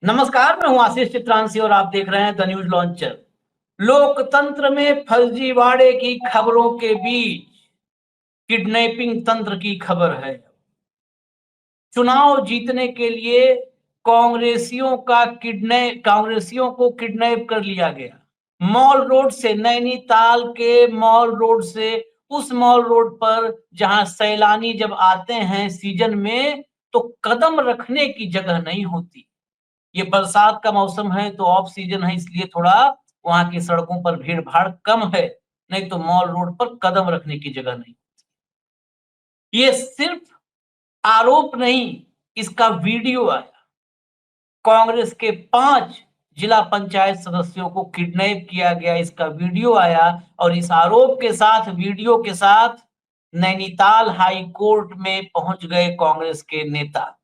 नमस्कार, मैं हूं आशीष चित्रांशी और आप देख रहे हैं द न्यूज लॉन्चर। लोकतंत्र में फर्जीवाड़े की खबरों के बीच किडनैपिंग तंत्र की खबर है। चुनाव जीतने के लिए कांग्रेसियों को किडनैप कर लिया गया। मॉल रोड से, नैनीताल के मॉल रोड से उस मॉल रोड पर जहां सैलानी जब आते हैं सीजन में तो कदम रखने की जगह नहीं होती। ये बरसात का मौसम है तो ऑफ सीजन है, इसलिए थोड़ा वहां की सड़कों पर भीड़ भाड़ कम है, नहीं तो मॉल रोड पर कदम रखने की जगह नहीं। ये सिर्फ आरोप नहीं, इसका वीडियो आया। कांग्रेस के 5 जिला पंचायत सदस्यों को किडनैप किया गया, इसका वीडियो आया। और इस आरोप के साथ, वीडियो के साथ नैनीताल हाई कोर्ट में पहुंच गए कांग्रेस के नेता।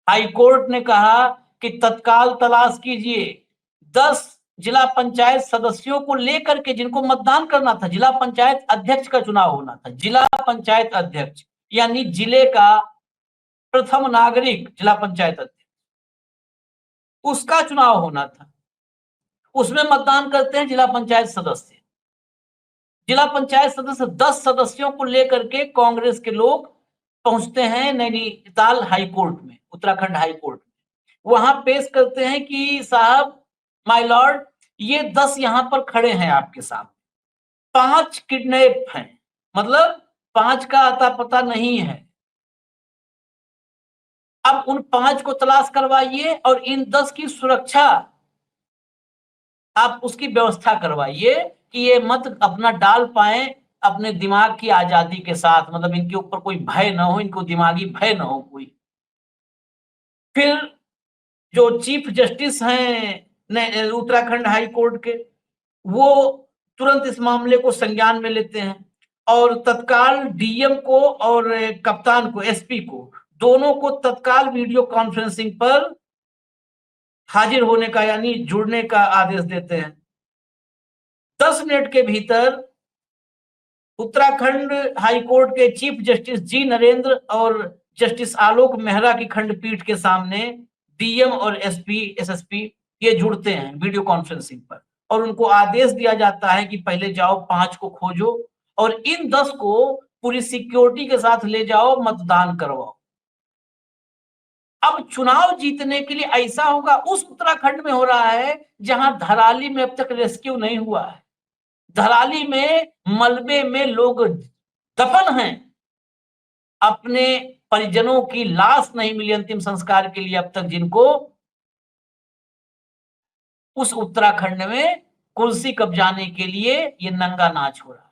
हाई कोर्ट ने कहा कि तत्काल तलाश कीजिए। 10 जिला पंचायत सदस्यों को लेकर के, जिनको मतदान करना था, जिला पंचायत अध्यक्ष का चुनाव होना था, जिला पंचायत अध्यक्ष यानी जिले का प्रथम नागरिक जिला पंचायत अध्यक्ष, उसका चुनाव होना था। उसमें मतदान करते हैं जिला पंचायत सदस्य। जिला पंचायत सदस्य 10 सदस्यों को लेकर के कांग्रेस के लोग पहुंचते हैं नैनीताल हाई कोर्ट में, उत्तराखंड हाई कोर्ट में। वहां पेश करते हैं कि साहब, माय लॉर्ड, ये 10 यहां पर खड़े हैं आपके सामने, 5 किडनैप हैं, मतलब 5 का अता पता नहीं है। अब उन 5 को तलाश करवाइए और इन 10 की सुरक्षा आप उसकी व्यवस्था करवाइए कि ये मत अपना डाल पाए अपने दिमाग की आजादी के साथ, मतलब इनके ऊपर कोई भय ना हो, इनको दिमागी भय ना हो कोई। फिर जो चीफ जस्टिस हैं उत्तराखंड हाई कोर्ट के, वो तुरंत इस मामले को संज्ञान में लेते हैं और तत्काल डीएम को और कप्तान को, एसपी को, दोनों को तत्काल वीडियो कॉन्फ्रेंसिंग पर हाजिर होने का यानी जुड़ने का आदेश देते हैं। 10 मिनट के भीतर उत्तराखंड हाई कोर्ट के चीफ जस्टिस जी नरेंद्र और जस्टिस आलोक मेहरा की खंडपीठ के सामने डीएम और एसपी, एसएसपी ये जुड़ते हैं वीडियो कॉन्फ्रेंसिंग पर और उनको आदेश दिया जाता है कि पहले जाओ 5 को खोजो और इन 10 को पूरी सिक्योरिटी के साथ ले जाओ, मतदान करवाओ। अब चुनाव जीतने के लिए ऐसा होगा उस उत्तराखंड में हो रहा है जहां धराली में अब तक रेस्क्यू नहीं हुआ है। धराली में मलबे में लोग दफन हैं, अपने परिजनों की लाश नहीं मिली अंतिम संस्कार के लिए अब तक, जिनको उस उत्तराखंड में कुर्सी कब्जाने के लिए ये नंगा नाच हो रहा है।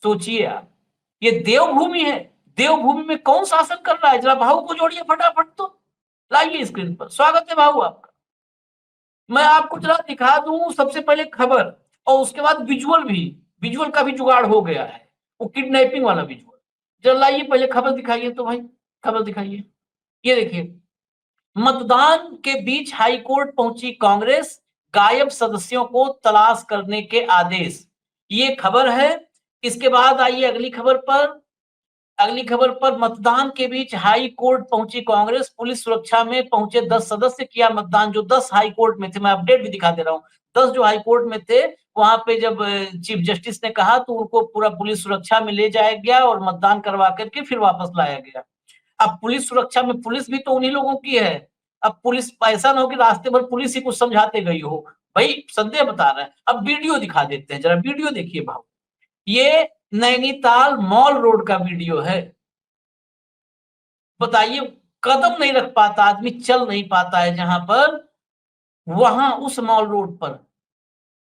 सोचिए आप, ये देवभूमि है, देवभूमि में कौन शासन कर रहा है? जरा भाऊ को जोड़िए फटाफट, तो लाइए स्क्रीन पर। स्वागत है भाऊ आपका। मैं आपको जरा दिखा दूं सबसे पहले खबर और उसके बाद विजुअल भी, विजुअल का भी जुगाड़ हो गया है, वो किडनैपिंग वाला विजुअल। जरा लाइए पहले खबर दिखाइए तो भाई, खबर दिखाइए। ये देखिए, मतदान के बीच हाईकोर्ट पहुंची कांग्रेस, गायब सदस्यों को तलाश करने के आदेश, ये खबर है। इसके बाद आइए अगली खबर पर। अगली खबर पर, मतदान के बीच हाई कोर्ट पहुंची कांग्रेस, पुलिस सुरक्षा में पहुंचे 10 सदस्य, किया मतदान। जो 10 हाई कोर्ट में थे, मैं अपडेट भी दिखा दे रहा हूँ, 10 जो हाई कोर्ट में थे वहां पे जब चीफ जस्टिस ने कहा तो उनको पूरा पुलिस सुरक्षा में ले जाया गया और मतदान करवा करके फिर वापस लाया गया। अब पुलिस सुरक्षा में, पुलिस भी तो उन्हीं लोगों की है। अब पुलिस, ऐसा ना हो कि रास्ते भर पुलिस ही कुछ समझाते गई हो, भाई संदेह बता रहे हैं। अब वीडियो दिखा देते हैं, जरा वीडियो देखिए भाव। ये नैनीताल मॉल रोड का वीडियो है। बताइए, कदम नहीं रख पाता आदमी, चल नहीं पाता है जहां पर, वहां उस मॉल रोड पर।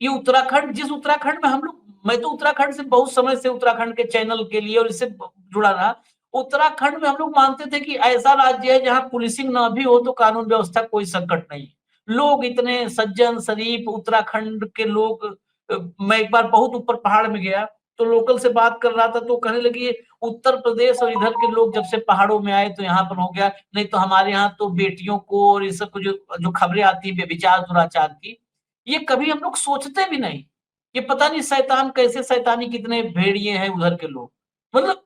ये उत्तराखंड, जिस उत्तराखंड में हम लोग, मैं तो उत्तराखंड से बहुत समय से उत्तराखंड के चैनल के लिए और इससे जुड़ा रहा। उत्तराखंड में हम लोग मानते थे कि ऐसा राज्य है जहां पुलिसिंग ना भी हो तो कानून व्यवस्था कोई संकट नहीं। लोग इतने सज्जन शरीफ उत्तराखंड के लोग। मैं एक बार बहुत ऊपर पहाड़ में गया तो लोकल से बात कर रहा था तो कहने लगी, उत्तर प्रदेश और इधर के लोग जब से पहाड़ों में आए तो यहाँ पर हो गया, नहीं तो हमारे यहाँ तो बेटियों को और ये सब जो जो खबरें आती है व्यभिचार दुराचार की, ये कभी हम लोग सोचते भी नहीं। ये पता नहीं शैतान कैसे, शैतानी कितने भेड़िए हैं उधर के लोग। मतलब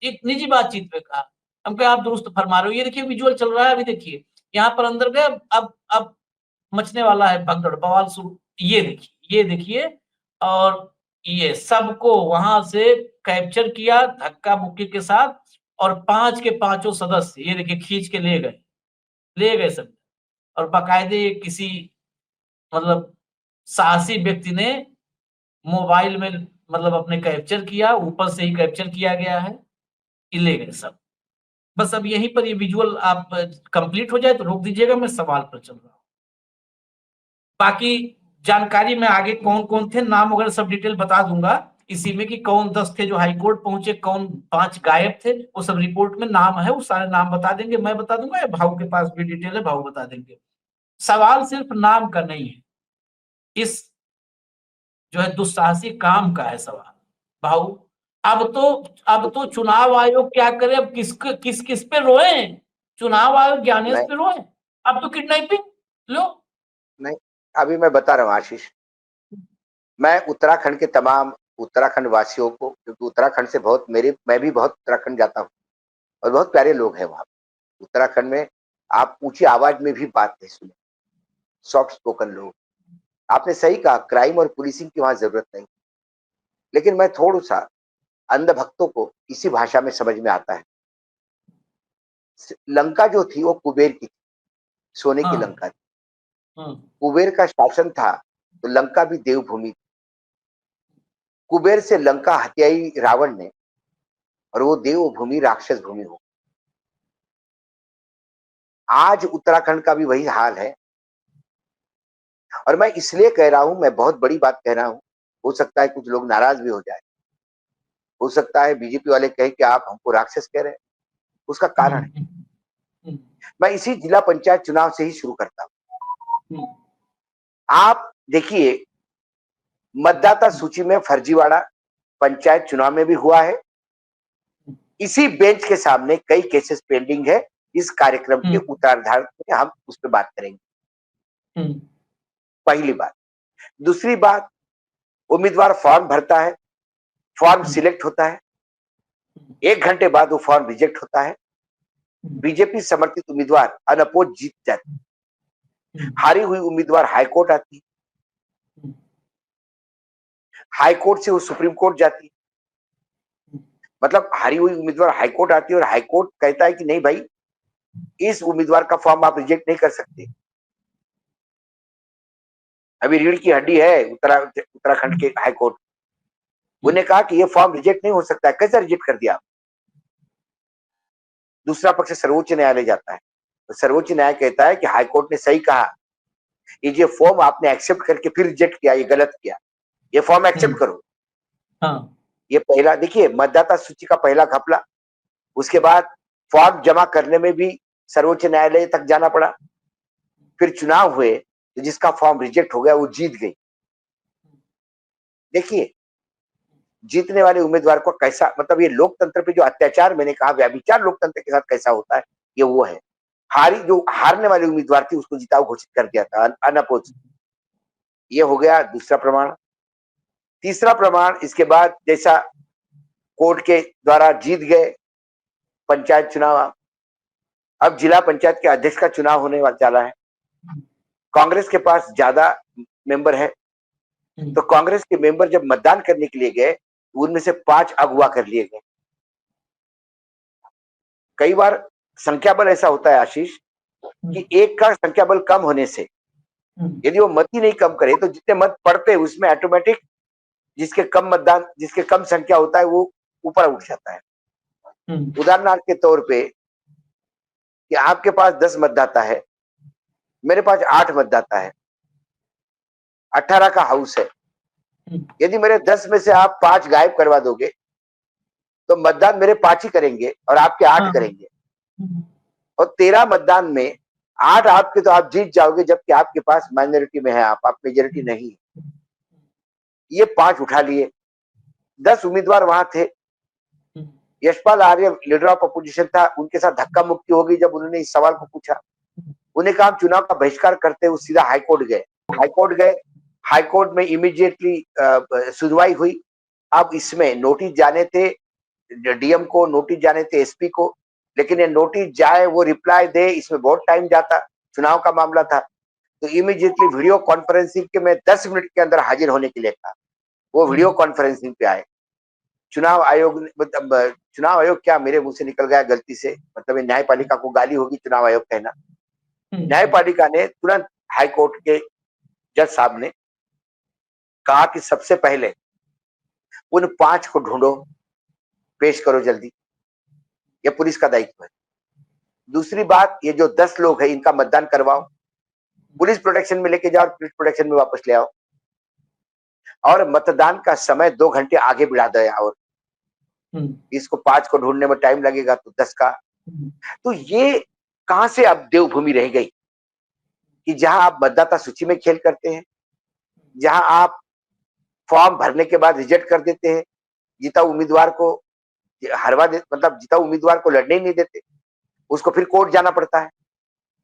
एक निजी बातचीत में कहा, हम कहे आप दुरुस्त फरमा रहे हो। ये देखिए विजुअल चल रहा है अभी देखिए, यहाँ पर अंदर गए अब मचने वाला है भगदड़, बवाल शुरू। ये देखिए और ये सबको वहां से कैप्चर किया धक्का-मुक्की के साथ और 5 के पाँचों सदस्य ये देखिए खींच के ले गए सब और बाकायदे किसी मतलब साहसी व्यक्ति ने मोबाइल में मतलब अपने कैप्चर किया, ऊपर से ही कैप्चर किया गया है, कि ले गए सब। बस अब यहीं पर ये विजुअल आप कंप्लीट हो जाए तो रोक दीजिएगा, मैं सवाल पर चल रहा हूँ। बाकी जानकारी में आगे कौन-कौन थे, नाम वगैरह सब डिटेल बता दूँगा इसी में कि कौन 10 थे जो हाई कोर्ट पहुँचे, कौन 5 गायब थे, वो सब रिपोर्ट में नाम है, वो सारे नाम बता देंगे, मैं बता दूँगा या भाऊ के पास भी डिटेल है, भाऊ बता देंगे। सवाल सिर्फ नाम का नहीं है, इस जो है दुस्साहसिक काम का है सवाल। भाऊ अब तो चुनाव आयोग क्या करे, अब किस पे रोए? चुनाव आयोग ज्ञानेश नहीं पे रोए? अब तो किडनैपिंग लो। नहीं, अभी मैं बता रहा हूँ आशीष, मैं उत्तराखंड के तमाम उत्तराखंड वासियों को, क्योंकि उत्तराखंड से मैं भी बहुत उत्तराखंड जाता हूँ और बहुत प्यारे लोग हैं वहां उत्तराखंड में। आप ऊंची आवाज में भी बात नहीं सुने, सॉफ्ट स्पोकन लोग। आपने सही कहा, क्राइम और पुलिसिंग की वहां जरूरत नहीं, लेकिन मैं थोड़ा सा अंधभक्तों को इसी भाषा में समझ में आता है। लंका जो थी वो कुबेर की थी, सोने की हाँ, लंका थी। हाँ, कुबेर का शासन था तो लंका भी देवभूमि थी। कुबेर से लंका हत्याई रावण ने और वो देवभूमि राक्षस भूमि हो। आज उत्तराखंड का भी वही हाल है और मैं इसलिए कह रहा हूं, मैं बहुत बड़ी बात कह रहा हूं। हो सकता है कुछ लोग नाराज भी हो जाए, हो सकता है बीजेपी वाले कहें कि आप हमको राक्षस कह रहे हैं। उसका कारण है, हुँ, हुँ, मैं इसी जिला पंचायत चुनाव से ही शुरू करता हूं। हुँ, आप देखिए, मतदाता सूची में फर्जीवाड़ा पंचायत चुनाव में भी हुआ है। इसी बेंच के सामने कई केसेस पेंडिंग है। इस कार्यक्रम के हुँ, उत्तरार्धात में हम उस पर बात करेंगे। हुँ, पहली बात। दूसरी बात, उम्मीदवार फॉर्म भरता है, फॉर्म हुँ, सिलेक्ट होता है, हुँ, 1 घंटे बाद वो फॉर्म रिजेक्ट होता है। हुँ, बीजेपी समर्थित उम्मीदवार अनअपोज जीत जाती है। हुँ, हारी हुई उम्मीदवार हाईकोर्ट आती है, हुँ, हाईकोर्ट से वो सुप्रीम कोर्ट जाती है। हुँ, मतलब हारी हुई उम्मीदवार हाईकोर्ट आती है और हाईकोर्ट कहता है कि नहीं भाई, इस उम्मीदवार का फॉर्म आप रिजेक्ट नहीं कर सकते। अभी रीढ़ की हड्डी है उत्तराखंड के हाईकोर्ट। उन्हें कहा कि ये फॉर्म रिजेक्ट नहीं हो सकता है, कैसे रिजेक्ट कर दिया? दूसरा पक्ष सर्वोच्च न्यायालय जाता है, तो सर्वोच्च न्यायालय कहता है कि हाईकोर्ट ने सही कहा, ये फॉर्म आपने एक्सेप्ट करके फिर रिजेक्ट किया, ये गलत किया, ये फॉर्म हुँ, एक्सेप्ट करो। हाँ, ये पहला देखिए, मतदाता सूची का पहला घपला। उसके बाद फॉर्म जमा करने में भी सर्वोच्च न्यायालय तक जाना पड़ा। फिर चुनाव हुए तो जिसका फॉर्म रिजेक्ट हो गया वो जीत गई। देखिए, जीतने वाले उम्मीदवार को कैसा, मतलब ये लोकतंत्र पे जो अत्याचार मैंने कहा, व्यभिचार लोकतंत्र के साथ कैसा होता है, ये वो है। जो हारने वाले उम्मीदवार थी उसको जिताऊ घोषित कर दिया था अनअपोज। ये हो गया दूसरा प्रमाण। तीसरा प्रमाण, इसके बाद जैसा कोर्ट के द्वारा जीत गए पंचायत चुनाव, अब जिला पंचायत के अध्यक्ष का चुनाव होने वाला है। कांग्रेस के पास ज्यादा मेंबर है, हुँ, तो कांग्रेस के मेंबर जब मतदान करने के लिए गए, उनमें से 5 अगवा कर लिए गए। कई बार संख्या बल ऐसा होता है आशीष, हुँ, कि एक का संख्या बल कम होने से हुँ, यदि वो मत ही नहीं कम करे तो जितने मत पड़ते हैं उसमें ऑटोमेटिक जिसके कम संख्या होता है वो ऊपर उठ जाता है। हुँ, उदाहरणार्थ के तौर पे, कि आपके पास 10 मतदाता है, मेरे पास 8 मतदाता है, 18 का हाउस है। हुँ, यदि मेरे 10 में से आप 5 गायब करवा दोगे तो मतदान मेरे 5 ही करेंगे और आपके 8 हाँ, करेंगे, हुँ, और 13 मतदान में 8 आपके तो आप जीत जाओगे, जबकि आपके पास माइनॉरिटी में है, आप मेजोरिटी नहीं। ये 5 उठा लिए। 10 उम्मीदवार वहां थे। हुँ, Yashpal Arya leader of opposition था, उनके साथ धक्का मुक्की हो गई जब उन्होंने इस सवाल को पूछा। उन्हें कहा हम चुनाव का बहिष्कार करते हुए सीधा हाईकोर्ट गए। हाईकोर्ट गए, हाईकोर्ट में इमीडिएटली सुनवाई हुई। अब इसमें नोटिस जाने थे डीएम को, नोटिस जाने थे एसपी को, लेकिन ये नोटिस जाए, वो रिप्लाई दे, इसमें बहुत टाइम जाता। चुनाव का मामला था, तो इमीडिएटली वीडियो कॉन्फ्रेंसिंग के मैं 10 मिनट के अंदर हाजिर होने के लिए कहा। वो वीडियो कॉन्फ्रेंसिंग पे आए। चुनाव आयोग ने मतलब चुनाव आयोग क्या, मेरे मुंह से निकल गया गलती से, मतलब ये न्यायपालिका को गाली होगी चुनाव आयोग कहना। न्यायपालिका ने तुरंत हाई कोर्ट के जज साहब ने कहा कि सबसे पहले उन 5 को ढूंढो, पेश करो जल्दी, ये पुलिस का दायित्व है। दूसरी बात, ये जो 10 लोग हैं इनका मतदान करवाओ, पुलिस प्रोटेक्शन में लेके जाओ, पुलिस प्रोटेक्शन में वापस ले आओ, और मतदान का समय 2 घंटे आगे बढ़ा दो। और इसको 5 को ढूंढने में टाइम लगेगा तो 10 का। तो ये कहां से अब देवभूमि रह गई कि जहां आप मतदाता सूची में खेल करते हैं, जहां आप फॉर्म भरने के बाद रिजेक्ट कर देते हैं, जीता उम्मीदवार को हरवा दे, मतलब जीता उम्मीदवार को लड़ने ही नहीं देते, उसको फिर कोर्ट जाना पड़ता है,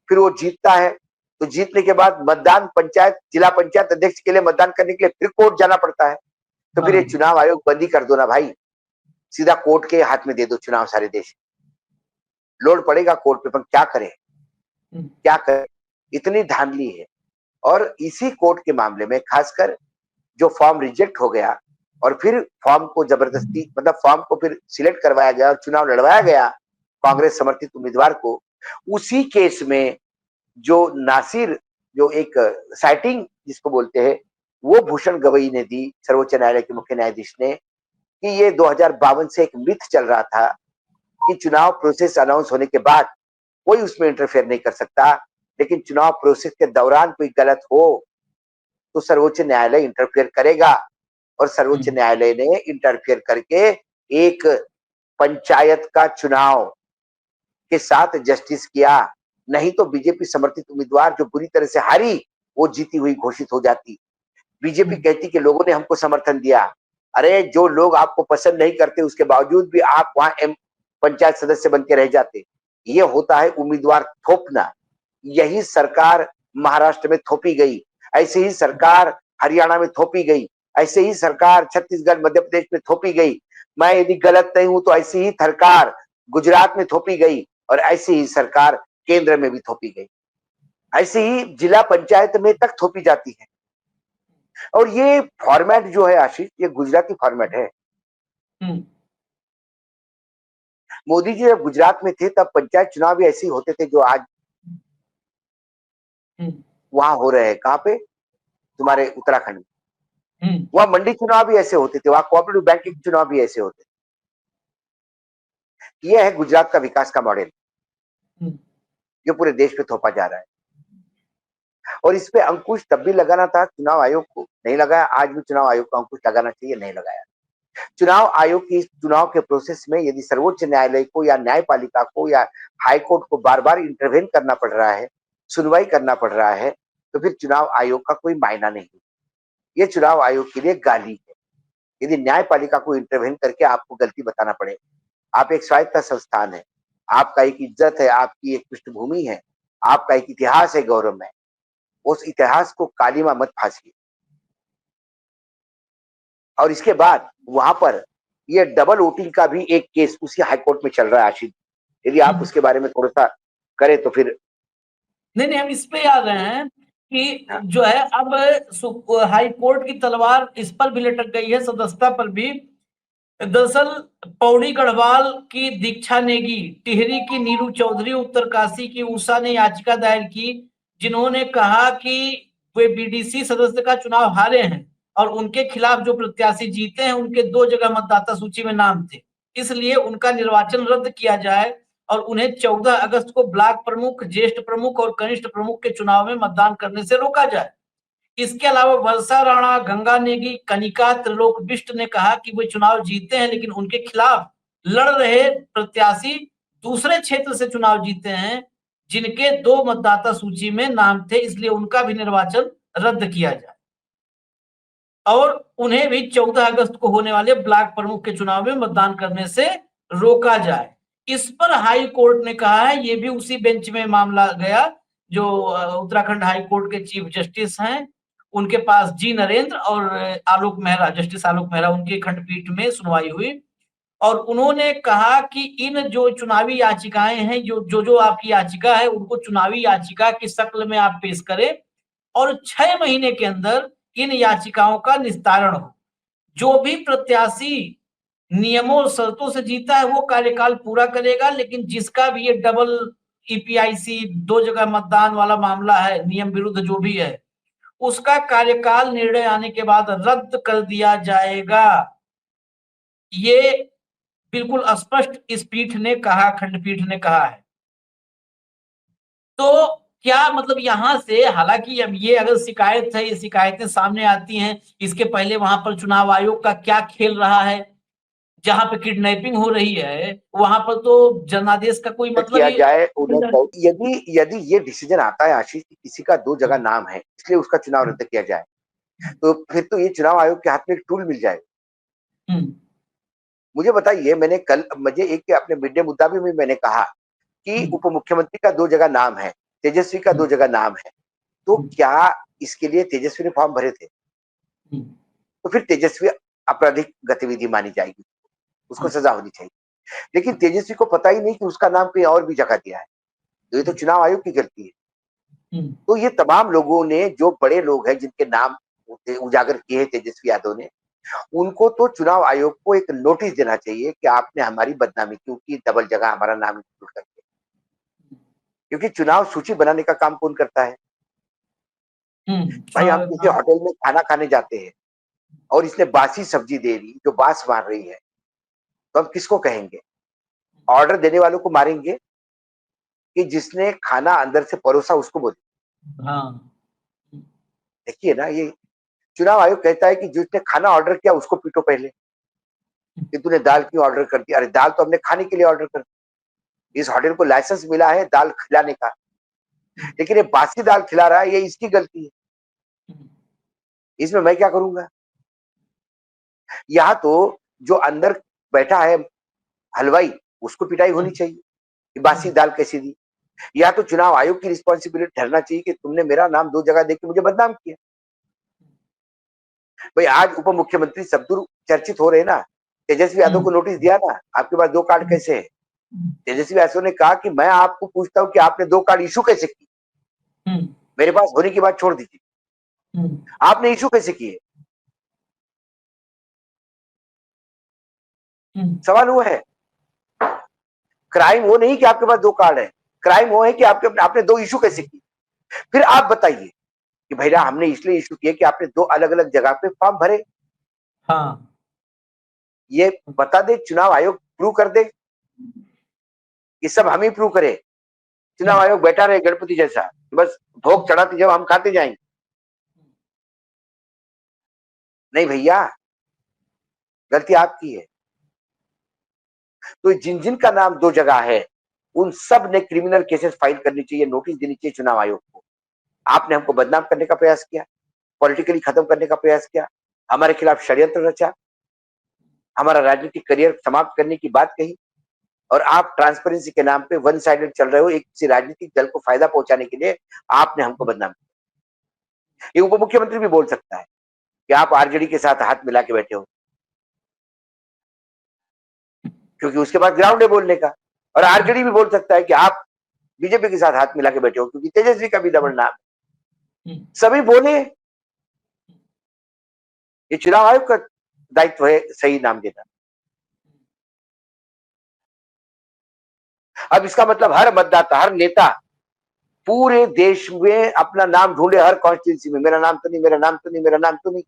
फिर वो जीतता है, तो जीतने के बाद मतदान पंचायत जिला पंचायत अध्यक्ष के लिए मतदान करने के लिए फिर कोर्ट जाना पड़ता है। तो फिर ये चुनाव आयोग बंदी कर दो ना भाई, सीधा कोर्ट के हाथ में दे दो चुनाव सारे देश। लोड पड़ेगा कोर्ट पे, पर क्या करें, क्या करें, इतनी धांधली है। और इसी कोर्ट के मामले में खासकर जो फॉर्म रिजेक्ट हो गया और फिर फॉर्म को जबरदस्ती, मतलब फॉर्म को फिर सिलेक्ट करवाया गया और चुनाव लड़वाया गया कांग्रेस समर्थित उम्मीदवार को, उसी केस में जो नासिर, जो एक साइटिंग जिसको बोलते हैं, वो भूषण गवई ने दी, सर्वोच्च न्यायालय के मुख्य न्यायाधीश ने, कि ये 2052 से एक मिथ चल रहा था कि चुनाव प्रोसेस अनाउंस होने के बाद कोई उसमें इंटरफेयर नहीं कर सकता, लेकिन चुनाव प्रोसेस के दौरान कोई गलत हो तो सर्वोच्च न्यायालय इंटरफेयर करेगा। और सर्वोच्च न्यायालय ने इंटरफेयर करके एक पंचायत का चुनाव के साथ जस्टिस किया। नहीं तो बीजेपी समर्थित उम्मीदवार जो बुरी तरह से हारी, वो जीती हुई घोषित हो जाती। बीजेपी कहती कि लोगों ने हमको समर्थन दिया। अरे जो लोग आपको पसंद नहीं करते उसके बावजूद भी आप वहां पंचायत सदस्य बन के रह जाते। ये होता है उम्मीदवार थोपना। यही सरकार महाराष्ट्र में थोपी गई, ऐसे ही सरकार हरियाणा में थोपी गई, ऐसे ही सरकार छत्तीसगढ़ मध्य प्रदेश में थोपी गई। मैं यदि गलत नहीं हूं तो ऐसी ही सरकार गुजरात में थोपी गई, और ऐसी ही सरकार केंद्र में भी थोपी गई, ऐसे ही जिला पंचायत में तक थोपी जाती है। और ये फॉर्मेट जो है आशीष, ये गुजराती फॉर्मेट है। मोदी जी जब गुजरात में थे तब पंचायत चुनाव भी ऐसे ही होते थे जो आज वहां हो रहे हैं। कहां पे? तुम्हारे उत्तराखंड में। वहां मंडी चुनाव भी ऐसे होते थे, वहां कोऑपरेटिव बैंक के चुनाव भी ऐसे होते थे। यह है गुजरात का विकास का मॉडल, जो पूरे देश पे थोपा जा रहा है। और इस पे अंकुश तब भी लगाना था चुनाव आयोग को, नहीं लगाया। आज भी चुनाव आयोग को अंकुश लगाना चाहिए, नहीं लगाया। चुनाव आयोग की चुनाव के प्रोसेस में यदि सर्वोच्च न्यायालय को या न्यायपालिका को या हाईकोर्ट को बार बार इंटरवेन करना पड़ रहा है, सुनवाई करना पड़ रहा है, तो फिर चुनाव आयोग का कोई मायना नहीं। ये चुनाव आयोग के लिए गाली है यदि न्यायपालिका को इंटरवेन करके आपको गलती बताना पड़े। आप एक स्वायत्त संस्थान है, आपका एक इज्जत है, आपकी एक पृष्ठभूमि है, आपका एक इतिहास है, गौरव में। उस इतिहास को कालीमा मत फांसिए। और इसके बाद वहां पर ये डबल वोटिंग का भी एक केस उसी हाईकोर्ट में चल रहा है आशीष, यदि आप उसके बारे में थोड़ा सा करें तो फिर। नहीं, हम इस पे आ रहे हैं कि जो है अब हाई कोर्ट की तलवार इस पर भी लटक गई है, सदस्यता पर भी। दरअसल पौड़ी गढ़वाल की दीक्षा नेगी, टिहरी की नीरू चौधरी, उत्तरकाशी की उषा ने याचिका दायर की, जिन्होंने कहा कि वे बीडीसी सदस्य का चुनाव हारे हैं और उनके खिलाफ जो प्रत्याशी जीते हैं उनके 2 जगह मतदाता सूची में नाम थे, इसलिए उनका निर्वाचन रद्द किया जाए और उन्हें 14 अगस्त को ब्लॉक प्रमुख, ज्येष्ठ प्रमुख और कनिष्ठ प्रमुख के चुनाव में मतदान करने से रोका जाए। इसके अलावा वर्षा राणा, गंगा नेगी, कनिका त्रिलोक बिष्ट ने कहा कि वे चुनाव जीते हैं, लेकिन उनके खिलाफ लड़ रहे प्रत्याशी दूसरे क्षेत्र से चुनाव जीते हैं जिनके 2 मतदाता सूची में नाम थे, इसलिए उनका भी निर्वाचन रद्द किया जाए और उन्हें भी 14 अगस्त को होने वाले ब्लॉक प्रमुख के चुनाव में मतदान करने से रोका जाए। इस पर हाई कोर्ट ने कहा है, ये भी उसी बेंच में मामला गया जो उत्तराखंड हाई कोर्ट के चीफ जस्टिस हैं, उनके पास जी नरेंद्र और आलोक मेहरा, जस्टिस आलोक मेहरा, उनकी खंडपीठ में सुनवाई हुई। और उन्होंने कहा कि इन जो चुनावी याचिकाएं हैं, जो आपकी याचिका है, उनको चुनावी याचिका की शक्ल में आप पेश करें और 6 महीने के अंदर इन याचिकाओं का निस्तारण हो। जो भी प्रत्याशी नियमों और शर्तों से जीता है वो कार्यकाल पूरा करेगा, लेकिन जिसका भी ये डबल ईपीआईसी 2 जगह मतदान वाला मामला है, नियम विरुद्ध जो भी है, उसका कार्यकाल निर्णय आने के बाद रद्द कर दिया जाएगा। ये बिल्कुल स्पष्ट इस पीठ ने कहा, खंडपीठ ने कहा है। तो क्या मतलब यहां से, हालांकि अब ये अगर शिकायत है, ये शिकायतें सामने आती हैं, इसके पहले वहां पर चुनाव आयोग का क्या खेल रहा है? जहां पे किडनैपिंग हो रही है वहां पर तो जनादेश का कोई मतलब किया ही जाए उन्हें, यदि यदि ये डिसीजन आता है आशीष कि किसी का 2 जगह नाम है इसलिए उसका चुनाव रद्द किया जाए, तो फिर तो ये चुनाव आयोग के हाथ में एक टूल मिल जाएगा। मुझे बताइए, मुझे एक अपने मिड डे मुद्दा में भी मैंने कहा कि उप मुख्यमंत्री का 2 जगह नाम है, तेजस्वी का 2 जगह नाम है, तो क्या इसके लिए तेजस्वी ने फॉर्म भरे थे? तो फिर तेजस्वी आपराधिक गतिविधि मानी जाएगी, उसको सजा होनी चाहिए। लेकिन तेजस्वी को पता ही नहीं कि उसका नाम कहीं और भी जगह दिया है, तो ये तो चुनाव आयोग की गलती है। तो ये तमाम लोगों ने, जो बड़े लोग हैं जिनके नाम उजागर किए हैं तेजस्वी यादव ने, उनको तो चुनाव आयोग को एक नोटिस देना चाहिए कि आपने हमारी बदनामी क्यों की, डबल जगह हमारा नाम इंक्लूड करके। क्योंकि चुनाव सूची बनाने का काम कौन करता है? भाई, हम किसी होटल में खाना खाने जाते हैं और इसने बासी सब्जी दे दी जो बास मार रही है, तो हम किसको कहेंगे? ऑर्डर देने वालों को मारेंगे कि जिसने खाना अंदर से परोसा उसको बोले? हाँ। देखिए ना, ये चुनाव आयोग कहता है कि जिसने खाना ऑर्डर किया उसको पीटो पहले, कि तूने दाल क्यों ऑर्डर कर दी? अरे दाल तो हमने खाने के लिए ऑर्डर कर दी, इस होटल को लाइसेंस मिला है दाल खिलाने का, लेकिन ये बासी दाल खिला रहा है, ये इसकी गलती है, इसमें मैं क्या करूंगा? यहाँ तो जो अंदर बैठा है हलवाई, उसको पिटाई होनी चाहिए कि बासी दाल कैसी दी। या तो चुनाव आयोग की रिस्पॉन्सिबिलिटी ठहरना चाहिए कि तुमने मेरा नाम 2 जगह देके मुझे बदनाम किया। भाई, आज उप मुख्यमंत्री सबदूर चर्चित हो रहे ना, तेजस्वी यादव को नोटिस दिया ना, आपके पास 2 कार्ड कैसे है? तेजस्वी यादव ने कहा कि मैं आपको पूछता हूँ कि आपने 2 कार्ड इशू कैसे किए? मेरे पास होने की बात छोड़ दीजिए, आपने इशू कैसे किए? सवाल वो है। क्राइम वो नहीं कि आपके पास 2 कार्ड है, क्राइम वो है कि आपने 2 इशू कैसे किए? फिर आप बताइए कि भैया हमने इसलिए इशू किए कि आपने 2 अलग-अलग जगह पे फॉर्म भरे। हाँ। ये बता दे, चुनाव आयोग प्रूव कर दे, ये सब हम ही प्रूव करें। चुनाव आयोग बैठा रहे गणपति जैसा, बस भोग चढ़ाते जाओ, हम खाते जाएंगे। नहीं भैया, गलती आपकी है। तो जिन जिन का नाम 2 जगह है, उन सब ने क्रिमिनल केसेस फाइल करनी चाहिए, नोटिस देनी चाहिए चुनाव आयोग को। आपने हमको बदनाम करने का प्रयास किया, पॉलिटिकली खत्म करने का प्रयास किया, हमारे खिलाफ षड्यंत्र रचा, हमारा राजनीतिक करियर समाप्त करने की बात कही, और आप ट्रांसपेरेंसी के नाम पे वन साइडेड चल रहे हो। एक किसी राजनीतिक दल को फायदा पहुंचाने के लिए आपने हमको बदनाम किया। ये उप मुख्यमंत्री भी बोल सकता है कि आप आरजेडी के साथ हाथ मिला के बैठे हो, क्योंकि उसके पास ग्राउंड है बोलने का। और आरजेडी भी बोल सकता है कि आप बीजेपी के साथ हाथ मिला के बैठे हो, क्योंकि तेजस्वी का भी डबल नाम है। सभी बोले, ये चुनाव आयोग का दायित्व है सही नाम देना। अब इसका मतलब हर मतदाता, हर नेता पूरे देश में अपना नाम ढूंढे, हर कॉन्स्टिट्यूंसी में, मेरा नाम तो नहीं, मेरा नाम तो नहीं, मेरा नाम तो नहीं।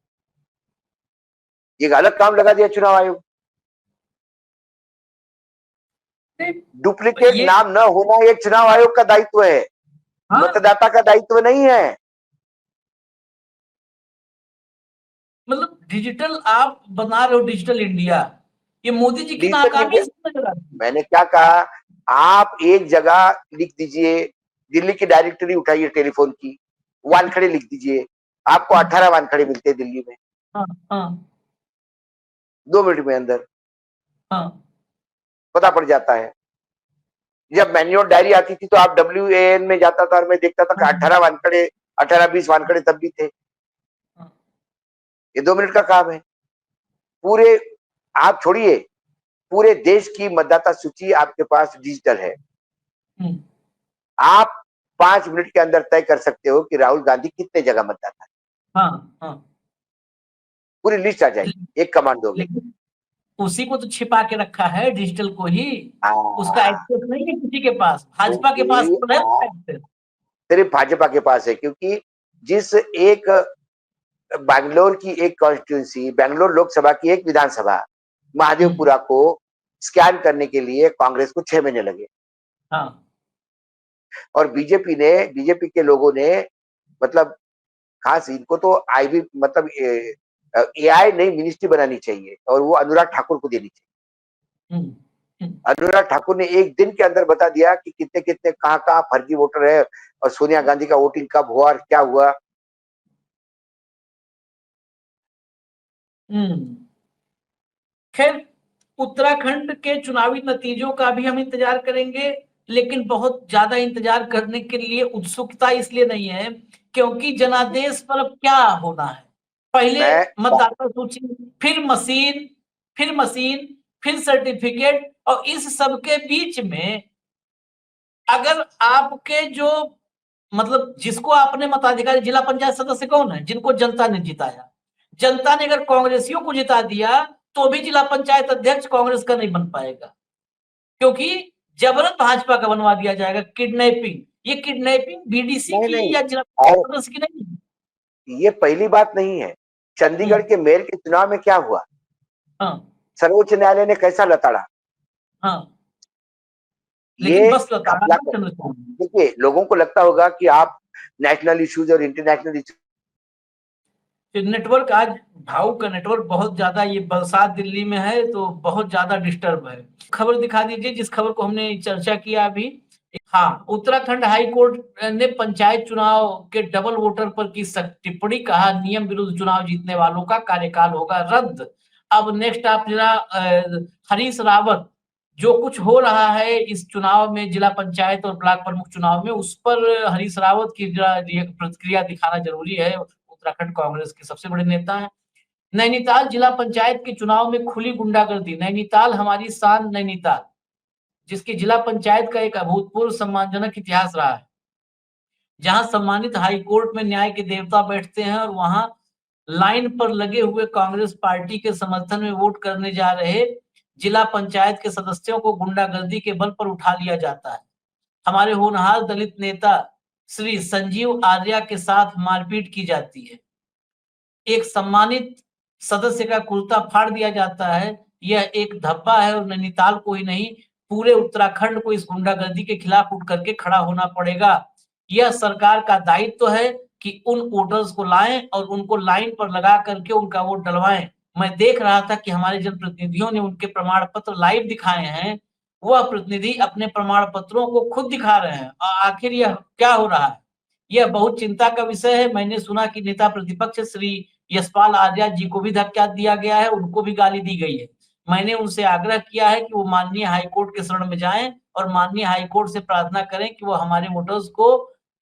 ये अलग काम लगा दिया चुनाव आयोग। डुप्लीकेट नाम न होना ये चुनाव आयोग का दायित्व है, मतदाता का दायित्व नहीं है। मतलब डिजिटल आप बना रहे हो, डिजिटल इंडिया, ये मोदी जी की नाकामी नजर आती है। मैंने क्या कहा, आप एक जगह लिख दीजिए, दिल्ली की डायरेक्टरी उठाइए टेलीफोन की, वानखड़े लिख दीजिए, आपको 18 वानखड़े मिलते हैं दिल्ली में। 2 मिनट में अंदर पता पड़ जाता है। जब मैन्योर डायरी आती थी तो आप WAN में जाता था और मैं देखता था कि 18 वानखड़े, 18-20 वानखड़े तब भी थे। ये 2 मिनट का काम है। पूरे, आप छोड़िए, पूरे देश की मतदाता सूची आपके पास डिजिटल है। हम्म, आप 5 मिनट के अंदर तय कर सकते हो कि राहुल गांधी कितने जगह मतदाता है। हाँ हाँ। पूरी लिस्ट आ जाएगी, एक कमांड दोगे। लेकिन उसी को तो छिपा के रखा है, डिजिटल को ही। उसका हाँ, एक्सेस नहीं है किसी के पास, भाजपा के पास क्योंकि तो है उसका एक्सेस। सिर्फ भाजपा के पास है, क्योंकि जिस एक बैंगलोर की एक कॉन्स्टिट्यूंसी, बैंगलोर लोकसभा की एक विधानसभा हम्म, महादेवपुरा को स्कैन करने के लिए कांग्रेस को 6 महीने लगे। हाँ और बीजेपी के लोगों ने, मतलब खास इनको तो आईबी मतलब एआई नई मिनिस्ट्री बनानी चाहिए और वो अनुराग ठाकुर को देनी चाहिए। हम्म, हम्म, अनुराग ठाकुर ने एक दिन के अंदर बता दिया कि कितने कितने कहाँ कहाँ फर्जी वोटर है और सोनिया गांधी का वोटिंग कब हुआ और क्या हुआ। हम्म। खैर, उत्तराखंड के चुनावी नतीजों का भी हम इंतजार करेंगे, लेकिन बहुत ज्यादा इंतजार करने के लिए उत्सुकता इसलिए नहीं है क्योंकि जनादेश पर अब क्या होना है। पहले मैं मतदाता सूची, फिर मशीन, फिर मशीन, फिर सर्टिफिकेट, और इस सब के बीच में अगर आपके जो, मतलब जिसको आपने मताधिकारी, जिला पंचायत सदस्य कौन है जिनको जनता ने जिताया, जनता ने अगर कांग्रेसियों को जिता दिया तो भी जिला पंचायत अध्यक्ष कांग्रेस का नहीं बन पाएगा, क्योंकि जबरन भाजपा का बनवा दिया जाएगा। किडनैपिंग, ये किडनैपिंग बीडीसी नहीं की नहीं, या जिला और पंचायत सदस्य की नहीं है। ये पहली बात नहीं है। चंडीगढ़ हम्म, के मेयर के चुनाव में क्या हुआ, हाँ सर्वोच्च न्यायालय ने कैसा लताड़ा। हाँ। लेकिन ये बस लताड़ा घपला ना चंद्रशेखर। देखिए, लोगों को लगता होगा कि आप नेशनल इश्यूज और इंटरनेशनल इश्यूज। नेटवर्क आज, भाव का नेटवर्क बहुत ज्यादा, ये बरसात दिल्ली में है तो बहुत ज्यादा डिस्टर्ब है। खबर दिखा दीजिए जिस खबर को हमने चर्चा किया अभी। हाँ, उत्तराखंड हाई कोर्ट ने पंचायत चुनाव के डबल वोटर पर की सख्त टिप्पणी, कहा नियम विरुद्ध चुनाव जीतने वालों का कार्यकाल होगा रद्द। अब नेक्स्ट आप जरा हरीश रावत, जो कुछ हो रहा है इस चुनाव में, जिला पंचायत और ब्लॉक प्रमुख चुनाव में, उस पर हरीश रावत की जरा प्रतिक्रिया दिखाना जरूरी है। उत्तराखंड कांग्रेस के सबसे बड़े नेता हैं। नैनीताल जिला पंचायत के चुनाव में खुली गुंडागर्दी, नैनीताल हमारी शान नैनीताल, जिसकी जिला पंचायत का एक अभूतपूर्व सम्मानजनक इतिहास रहा है, जहां सम्मानित हाई कोर्ट में न्याय के देवता बैठते हैं, और वहां लाइन पर लगे हुए कांग्रेस पार्टी के समर्थन में वोट करने जा रहे जिला पंचायत के सदस्यों को गुंडागर्दी के बल पर उठा लिया जाता है। हमारे होनहार दलित नेता श्री संजीव आर्या के साथ मारपीट की जाती है। एक सम्मानित सदस्य का कुर्ता फाड़ दिया जाता है। यह एक धब्बा है और नैनीताल को ही नहीं, पूरे उत्तराखंड को इस गुंडागर्दी के खिलाफ उठ करके खड़ा होना पड़ेगा। यह सरकार का दायित्व है कि उन वोटर्स को लाएं और उनको लाइन पर लगा करके उनका वोट डलवाएं। मैं देख रहा था कि हमारे जनप्रतिनिधियों ने उनके प्रमाण पत्र लाइव दिखाए हैं। वह प्रतिनिधि अपने प्रमाण पत्रों को खुद दिखा रहे हैं। आखिर यह क्या हो रहा है? यह बहुत चिंता का विषय है। मैंने सुना कि नेता प्रतिपक्ष श्री यशपाल आर्या जी को भी धक्का दिया गया है, उनको भी गाली दी गई है। मैंने उनसे आग्रह किया है कि वो माननीय हाईकोर्ट के शरण में जाएं और माननीय हाईकोर्ट से प्रार्थना करें कि वो हमारे वोटर्स को,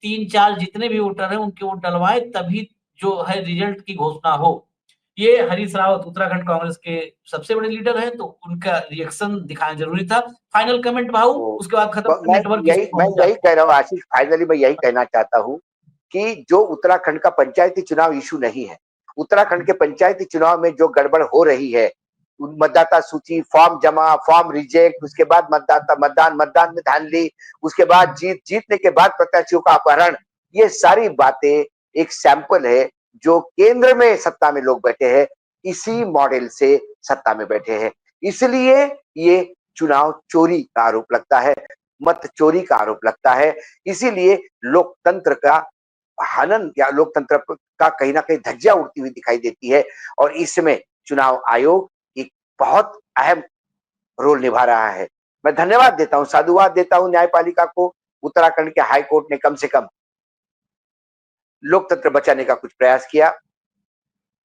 3-4 जितने भी वोटर हैं उनके वोट डलवाएं, तभी जो है रिजल्ट की घोषणा हो। ये हरीश रावत उत्तराखंड कांग्रेस के सबसे बड़े लीडर हैं, तो उनका रिएक्शन दिखाना जरूरी था। फाइनल कमेंट भाऊ, तो उसके बाद खत्म, मैं नेटवर्क इश्यू मैं हो यही जाता कह रहा हूँ आशीष, फाइनली मैं यही कहना चाहता हूँ कि जो उत्तराखंड का पंचायती चुनाव इशू नहीं है, उत्तराखंड के पंचायती चुनाव में जो गड़बड़ हो रही है, मतदाता सूची, फॉर्म जमा, फॉर्म रिजेक्ट, उसके बाद मतदान में धांधली, उसके बाद जीतने के बाद प्रत्याशियों का अपहरण, ये सारी बातें एक सैंपल है। जो केंद्र में सत्ता में लोग बैठे हैं, इसी मॉडल से सत्ता में बैठे हैं, इसलिए ये चुनाव चोरी का आरोप लगता है, मत चोरी का आरोप लगता है। इसीलिए लोकतंत्र का हनन या लोकतंत्र का कहीं ना कहीं धज्जियां उड़ती हुई दिखाई देती है। और इसमें चुनाव आयोग एक बहुत अहम रोल निभा रहा है। मैं धन्यवाद देता हूं, साधुवाद देता हूं न्यायपालिका को। उत्तराखंड के हाई कोर्ट ने कम से कम लोकतंत्र बचाने का कुछ प्रयास किया।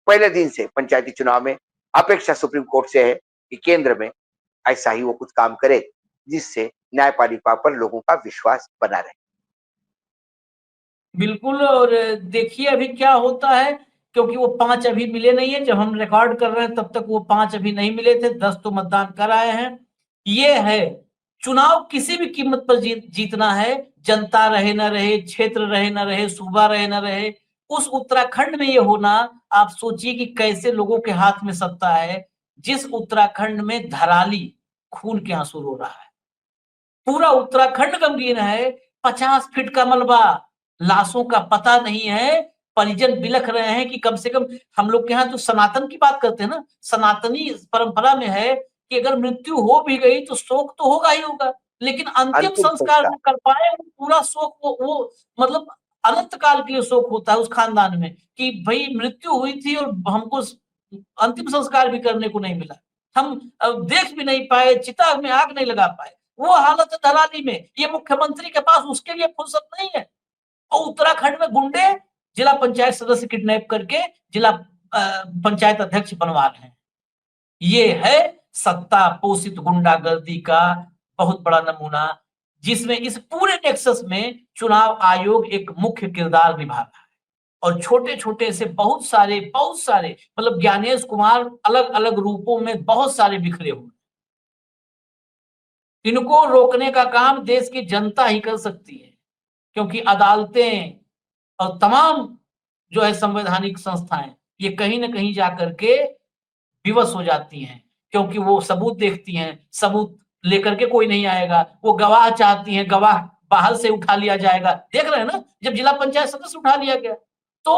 पहले दिन से पंचायती चुनाव में अपेक्षा सुप्रीम कोर्ट से है कि केंद्र में ऐसा ही वो कुछ काम करे जिससे न्यायपालिका पर लोगों का विश्वास बना रहे। बिल्कुल। और देखिए अभी क्या होता है। क्योंकि वो 5 अभी मिले नहीं है। जब हम रिकॉर्ड कर रहे हैं तब तक वो 5 अभी नहीं मिले थे, 10 तो मतदान कर आए हैं। ये है, चुनाव किसी भी कीमत पर जीतना है, जनता रहे न रहे, क्षेत्र रहे न रहे, सूबा रहे न रहे। उस उत्तराखंड में ये होना, आप सोचिए कि कैसे लोगों के हाथ में सत्ता है, जिस उत्तराखंड में धराली खून के आंसू रो रहा है। पूरा उत्तराखंड गमगीन है, 50 फीट का मलबा, लाशों का पता नहीं है, परिजन बिलख रहे हैं कि कम से कम हम लोग के यहाँ जो सनातन की बात करते हैं ना, सनातनी परंपरा में है कि अगर मृत्यु हो भी गई तो शोक तो होगा ही होगा, लेकिन अंतिम अंतिम संस्कार संस्कार। जो कर पाए वो पूरा शोक, वो मतलब अनंत काल के लिए शोक होता है उस खानदान में, कि भाई मृत्यु हुई थी और हमको अंतिम संस्कार भी करने को नहीं मिला, हम देख भी नहीं पाए, चिता में आग नहीं लगा पाए। वो हालत है धराली में। ये मुख्यमंत्री के पास उसके लिए फुर्सत नहीं है। और उत्तराखंड में गुंडे जिला पंचायत सदस्य किडनैप करके जिला पंचायत अध्यक्ष बनवा रहे हैं। ये है सत्ता पोषित गुंडागर्दी का बहुत बड़ा नमूना, जिसमें इस पूरे नेक्सस में चुनाव आयोग एक मुख्य किरदार निभा रहा है। और छोटे छोटे से बहुत सारे मतलब ज्ञानेश कुमार अलग अलग रूपों में बहुत सारे बिखरे हुए। इनको रोकने का काम देश की जनता ही कर सकती है, क्योंकि अदालतें और तमाम जो है संवैधानिक संस्थाएं ये कहीं ना कहीं जाकर के विवश हो जाती हैं, क्योंकि वो सबूत देखती हैं, सबूत लेकर के कोई नहीं आएगा, वो गवाह चाहती हैं, गवाह बाहर से उठा लिया जाएगा। देख रहे हैं ना, जब जिला पंचायत सदस्य उठा लिया गया तो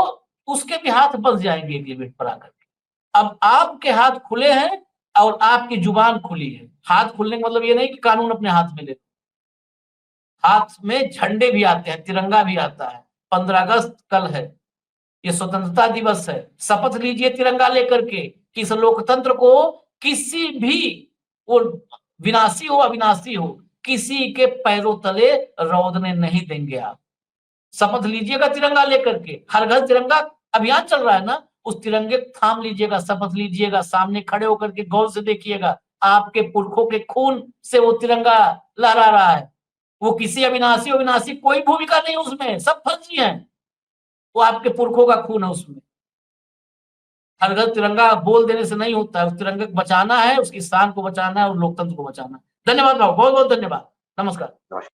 उसके भी हाथ बस जाएंगे एक लिमिट पर आकर के। अब आपके हाथ खुले हैं और आपकी जुबान खुली है। हाथ खुलने का मतलब ये नहीं कि कानून अपने हाथ में ले, हाथ में झंडे भी आते हैं, तिरंगा भी आता है। 15 अगस्त कल है, ये स्वतंत्रता दिवस है। शपथ लीजिए तिरंगा लेकर के कि इस लोकतंत्र को किसी भी, वो विनाशी हो अविनाशी हो, किसी के पैरों तले रौंदने नहीं देंगे। आप शपथ लीजिएगा तिरंगा लेकर के, हर घर तिरंगा अभियान चल रहा है ना, उस तिरंगे थाम लीजिएगा, शपथ लीजिएगा, सामने खड़े होकर के गौर से देखिएगा, आपके पुरखों के खून से वो तिरंगा लहरा रहा है। वो किसी अविनाशी अविनाशी कोई भूमिका नहीं उसमें, सब फर्जी है। वो आपके पुरखों का खून है उसमें। हर घर तिरंगा बोल देने से नहीं होता है, उस तिरंगे को बचाना है, उसकी शान को बचाना है और लोकतंत्र को बचाना है। धन्यवाद भाव, बहुत बहुत धन्यवाद, नमस्कार।